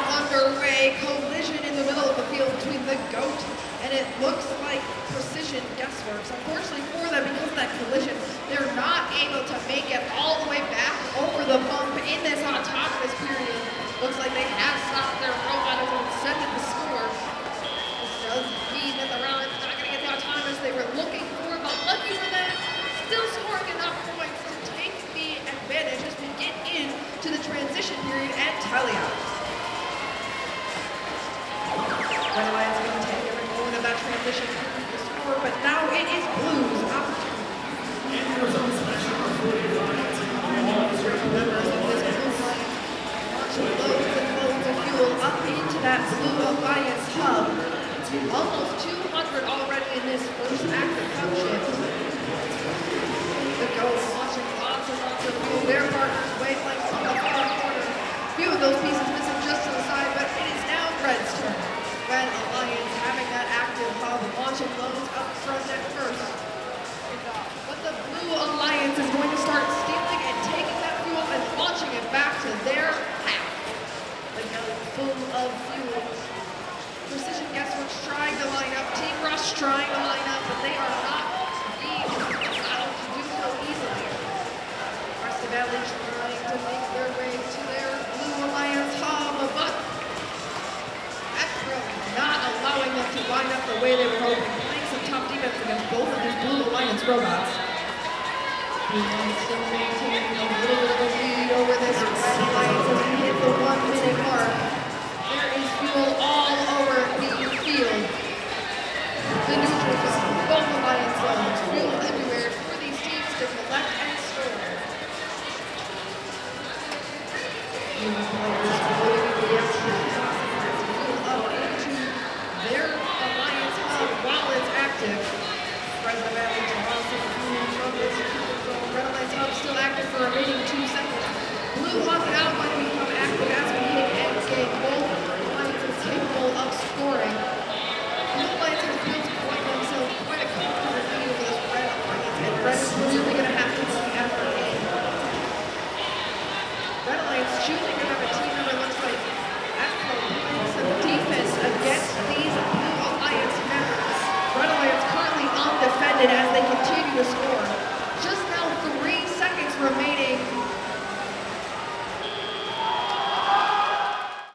underway. Collision in the middle of the field between the G.O.A.T. and it looks like Precision Guessworks. Unfortunately for them, because of that collision, they're not able to make it all the way back over the bump in this autonomous period. Looks like they have stopped their robot and sent it to score. This does mean that the round is not going to get the autonomous they were looking for, but lucky for them, still scoring enough points to take the advantage as we get into the transition period and tally out. Red Alliance going to take every moment of that transition period to score, but now it is Blue's opportunity. And the special Members of this Blue Alliance launching loads and loads of fuel up into that Blue Alliance hub. Almost 200 already in this first active hub shift. The G.O.A.T. launching lots and lots of fuel. Their partners, Wavelength, on the far corner. A few of those pieces missing just to the side, but it is now Red's turn. Red Alliance having that active hub, launching loads up front at first. But the Blue Alliance is going to start stealing and taking that fuel and launching it back to their half. The gun full of fuel. Precision Guessworks trying to line up. Team Rush trying to line up, but they are not being allowed to do so easily. Fresta Valley trying to make their way to their Blue Alliance hub, but FPRO not allowing them to line up the way they were hoping. Playing some tough defense against both of these Blue Alliance robots. Blue Alliance still maintaining a little bit of a lead over this Red Alliance as we hit the 1 minute mark. There is fuel all over the field. The neutral zone, both Alliance zones, fuel everywhere for these teams to collect and store. Human players loading the extra fuel up into their Alliance hub while it's active. Fresta Valley draws some fuel from this neutral zone. Red Alliance hub still active for a remaining 2 seconds. Blue wants it out when we become active as we hit end game. Both Alliances capable of scoring.